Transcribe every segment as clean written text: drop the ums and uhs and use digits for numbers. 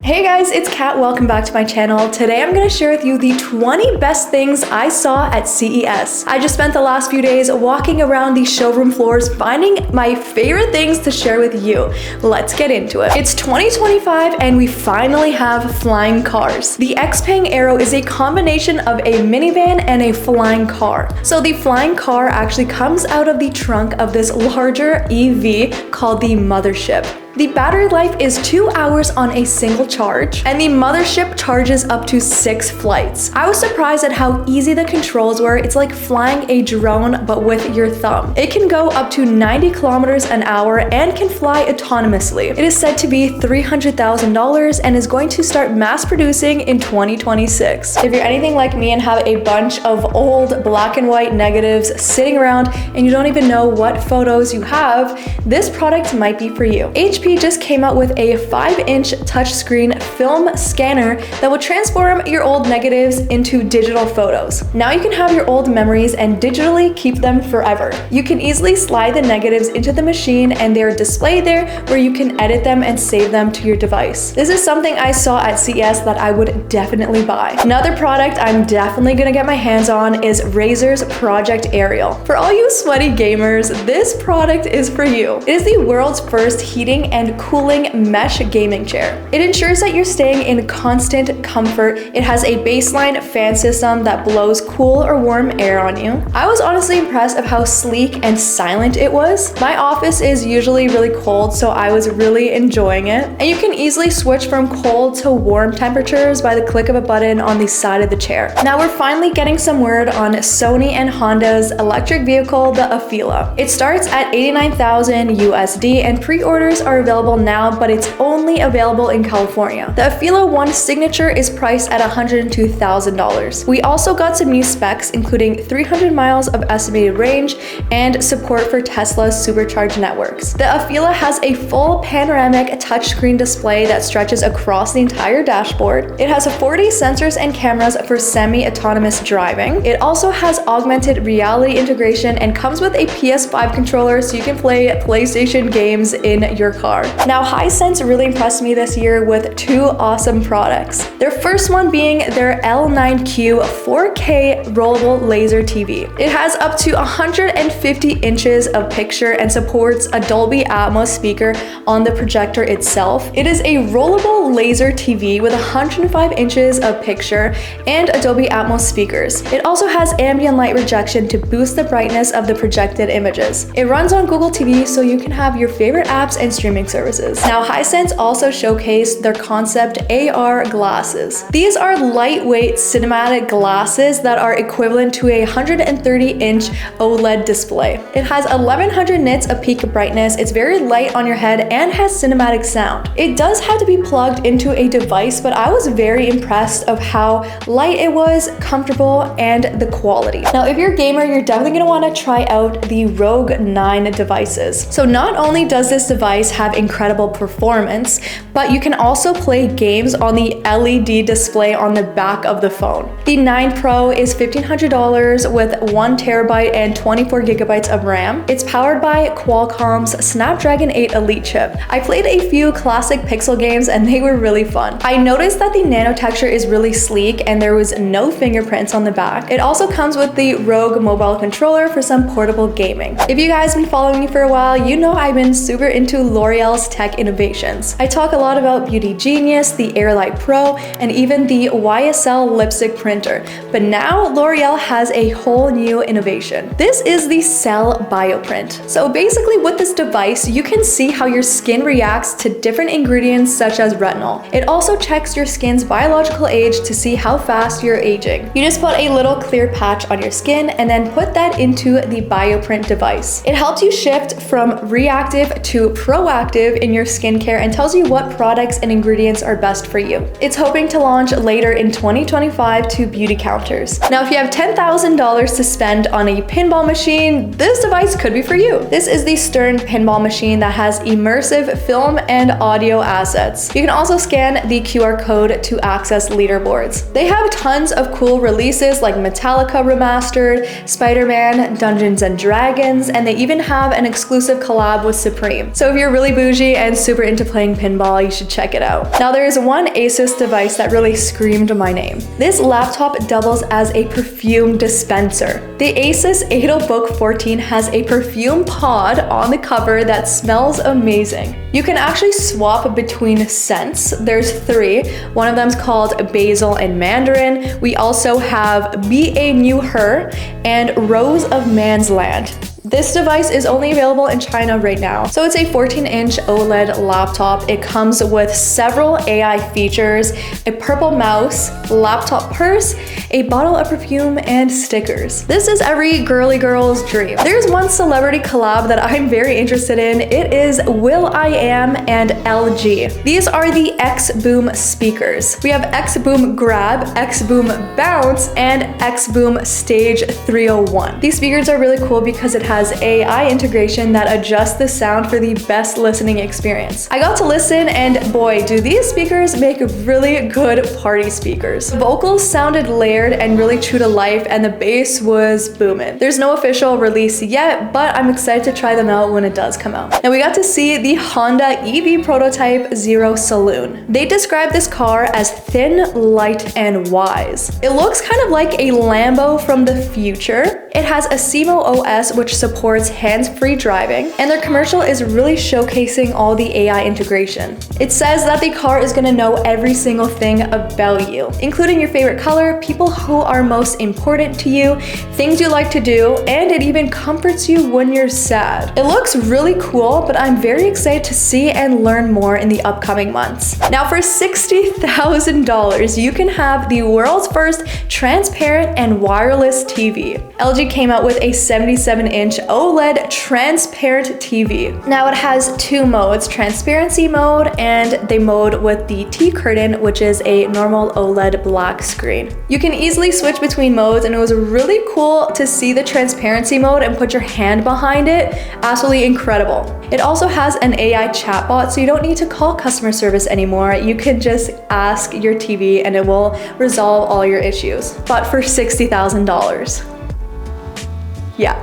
Hey guys, it's Kat. Welcome back to my channel. Today I'm going to share with you the 20 best things I saw at CES. I just spent the last few days walking around the showroom floors finding my favorite things to share with you. Let's get into it. It's 2025 and we finally have flying cars. The Xpeng Aero is a combination of a minivan and a flying car. So the flying car actually comes out of the trunk of this larger EV called the Mothership. The battery life is 2 hours on a single charge, and the Mothership charges up to 6 flights. I was surprised at how easy the controls were. It's like flying a drone, but with your thumb. It can go up to 90 kilometers an hour and can fly autonomously. It is said to be $300,000 and is going to start mass producing in 2026. If you're anything like me and have a bunch of old black and white negatives sitting around and you don't even know what photos you have, this product might be for you. HP just came out with a 5-inch touchscreen film scanner that will transform your old negatives into digital photos. Now you can have your old memories and digitally keep them forever. You can easily slide the negatives into the machine and they're displayed there where you can edit them and save them to your device. This is something I saw at CES that I would definitely buy. Another product I'm definitely gonna get my hands on is Razer's Project Aeriel. For all you sweaty gamers, this product is for you. It is the world's first heating and cooling mesh gaming chair. It ensures that you're staying in constant comfort. It has a baseline fan system that blows cool or warm air on you. I was honestly impressed of how sleek and silent it was. My office is usually really cold, so I was really enjoying it. And you can easily switch from cold to warm temperatures by the click of a button on the side of the chair. Now we're finally getting some word on Sony and Honda's electric vehicle, the Afeela. It starts at $89,000 USD and pre-orders are available now, but it's only available in California. The Ailo One Signature is priced at $102,000. We also got some new specs, including 300 miles of estimated range and support for Tesla's supercharged networks. The Ailo has a full panoramic touchscreen display that stretches across the entire dashboard. It has 40 sensors and cameras for semi-autonomous driving. It also has augmented reality integration and comes with a PS5 controller so you can play PlayStation games in your car. Now, HighSense really impressed me this year with 2 awesome products. Their first one being their L9Q 4K rollable laser TV. It has up to 150 inches of picture and supports a Dolby Atmos speaker on the projector itself. It is a rollable laser TV with 105 inches of picture and a Dolby Atmos speakers. It also has ambient light rejection to boost the brightness of the projected images. It runs on Google TV, so you can have your favorite apps and streaming services. Now, HighSense also showcased their concept AR glasses. These are lightweight cinematic glasses that are equivalent to a 130-inch OLED display. It has 1100 nits of peak brightness, it's very light on your head, and has cinematic sound. It does have to be plugged into a device, but I was very impressed of how light it was, comfortable, and the quality. Now, if you're a gamer, you're definitely going to want to try out the Rogue 9 devices. So not only does this device have incredible performance, but you can also play games on the LED display on the back of the phone. The 9 Pro is $1,500 with 1 terabyte and 24 gigabytes of RAM. It's powered by Qualcomm's Snapdragon 8 Elite chip. I played a few classic Pixel games and they were really fun. I noticed that the nano texture is really sleek and there was no fingerprints on the back. It also comes with the Rogue mobile controller for some portable gaming. If you guys have been following me for a while, you know I've been super into L'Oreal's tech innovations. I talk a lot about Beauty Genius, the Airlight Pro, and even the YSL lipstick printer. But now L'Oreal has a whole new innovation. This is the Cell Bioprint. So basically with this device, you can see how your skin reacts to different ingredients such as retinol. It also checks your skin's biological age to see how fast you're aging. You just put a little clear patch on your skin and then put that into the Bioprint device. It helps you shift from reactive to proactive in your skincare and tells you what products and ingredients are best for you. It's hoping to launch later in 2025 to beauty counters. Now, if you have $10,000 to spend on a pinball machine, this device could be for you. This is the Stern pinball machine that has immersive film and audio assets. You can also scan the QR code to access leaderboards. They have tons of cool releases like Metallica Remastered, Spider-Man, Dungeons and Dragons, and they even have an exclusive collab with Supreme. So if you're really bougie and super into playing pinball, you should check it out. Now there is one Asus device that really screamed my name. This laptop doubles as a perfume dispenser. The Asus Aromabook 14 has a perfume pod on the cover that smells amazing. You can actually swap between scents. There's 3. One of them is called Basil and Mandarin. We also have Be a New Her and Rose of Man's Land. This device is only available in China right now. So it's a 14-inch OLED laptop. It comes with several AI features, a purple mouse, laptop purse, a bottle of perfume, and stickers. This is every girly girl's dream. There's one celebrity collab that I'm very interested in. It is will.i.am and LG. These are the XOOM speakers. We have XOOM Grab, XOOM Bounce, and XOOM Stage 301. These speakers are really cool because it has AI integration that adjusts the sound for the best listening experience. I got to listen and boy, do these speakers make really good party speakers. The vocals sounded layered and really true to life, and the bass was booming. There's no official release yet, but I'm excited to try them out when it does come out. Now we got to see the Honda EV prototype Zero Saloon. They describe this car as thin, light, and wise. It looks kind of like a Lambo from the future. It has a SIMO OS which supports hands-free driving, and their commercial is really showcasing all the AI integration. It says that the car is gonna know every single thing about you, including your favorite color, people who are most important to you, things you like to do, and it even comforts you when you're sad. It looks really cool, but I'm very excited to see and learn more in the upcoming months. Now for $60,000, you can have the world's first transparent and wireless TV. LG came out with a 77-inch OLED transparent TV. Now it has 2 modes, transparency mode and the mode with the T-curtain, which is a normal OLED black screen. You can easily switch between modes, and it was really cool to see the transparency mode and put your hand behind it. Absolutely incredible. It also has an AI chatbot, so you don't need to call customer service anymore. You can just ask your TV and it will resolve all your issues. But for $60,000. Yeah,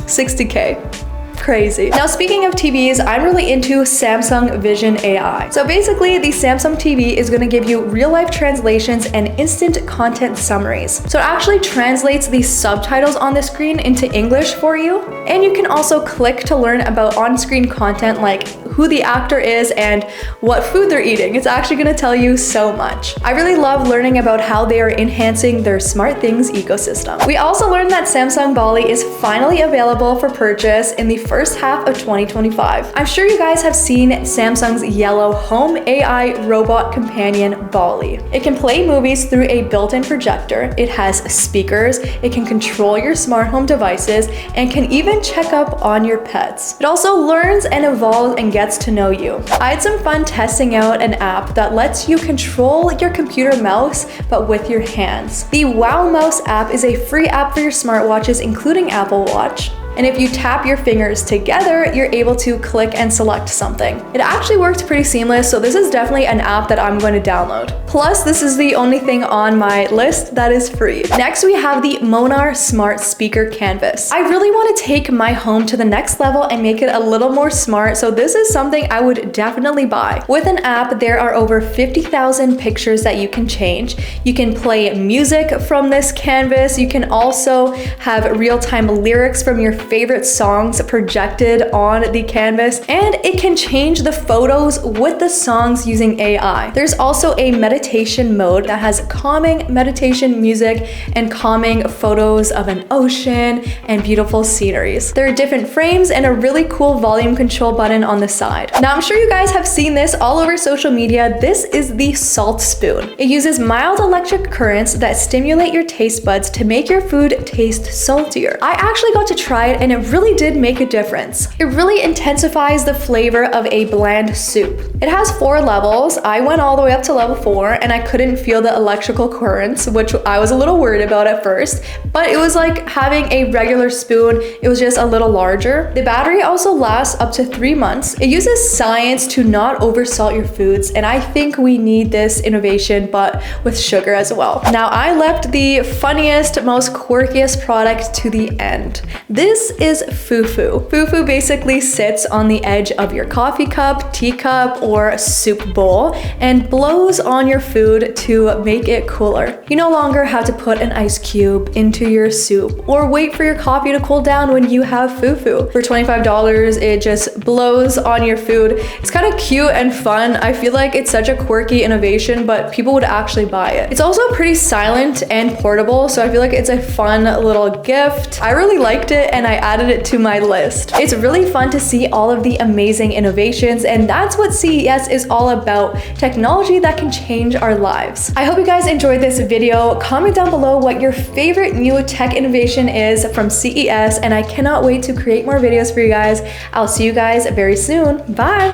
60K. Crazy. Now speaking of TVs, I'm really into Samsung Vision AI. So basically the Samsung TV is going to give you real life translations and instant content summaries. So it actually translates the subtitles on the screen into English for you. And you can also click to learn about on-screen content like who the actor is and what food they're eating. It's actually going to tell you so much. I really love learning about how they are enhancing their smart things ecosystem. We also learned that Samsung Bali is finally available for purchase in the first half of 2025. I'm sure you guys have seen Samsung's yellow home AI robot companion Bali. It can play movies through a built-in projector. It has speakers. It can control your smart home devices and can even check up on your pets. It also learns and evolves and gets to know you. I had some fun testing out an app that lets you control your computer mouse, but with your hands. The Wow Mouse app is a free app for your smartwatches, including Apple Watch. And if you tap your fingers together, you're able to click and select something. It actually works pretty seamless, so this is definitely an app that I'm going to download. Plus, this is the only thing on my list that is free. Next, we have the Monar Smart Speaker Canvas. I really want to take my home to the next level and make it a little more smart, so this is something I would definitely buy. With an app, there are over 50,000 pictures that you can change. You can play music from this canvas. You can also have real-time lyrics from your favorite songs projected on the canvas, and it can change the photos with the songs using AI. There's also a meditation mode that has calming meditation music and calming photos of an ocean and beautiful sceneries. There are different frames and a really cool volume control button on the side. Now, I'm sure you guys have seen this all over social media. This is the Salt Spoon. It uses mild electric currents that stimulate your taste buds to make your food taste saltier. I actually got to try it and it really did make a difference. It really intensifies the flavor of a bland soup. It has 4 levels. I went all the way up to level 4 and I couldn't feel the electrical currents, which I was a little worried about at first, but it was like having a regular spoon. It was just a little larger. The battery also lasts up to 3 months. It uses science to not oversalt your foods, and I think we need this innovation, but with sugar as well. Now, I left the funniest, most quirkiest product to the end. This this is Fufu. Fufu basically sits on the edge of your coffee cup, teacup, or soup bowl and blows on your food to make it cooler. You no longer have to put an ice cube into your soup or wait for your coffee to cool down when you have Fufu. For $25, it just blows on your food. It's kind of cute and fun. I feel like it's such a quirky innovation, but people would actually buy it. It's also pretty silent and portable, so I feel like it's a fun little gift. I really liked it and I added it to my list. It's really fun to see all of the amazing innovations, and that's what CES is all about, technology that can change our lives. I hope you guys enjoyed this video. Comment down below what your favorite new tech innovation is from CES, and I cannot wait to create more videos for you guys. I'll see you guys very soon. Bye!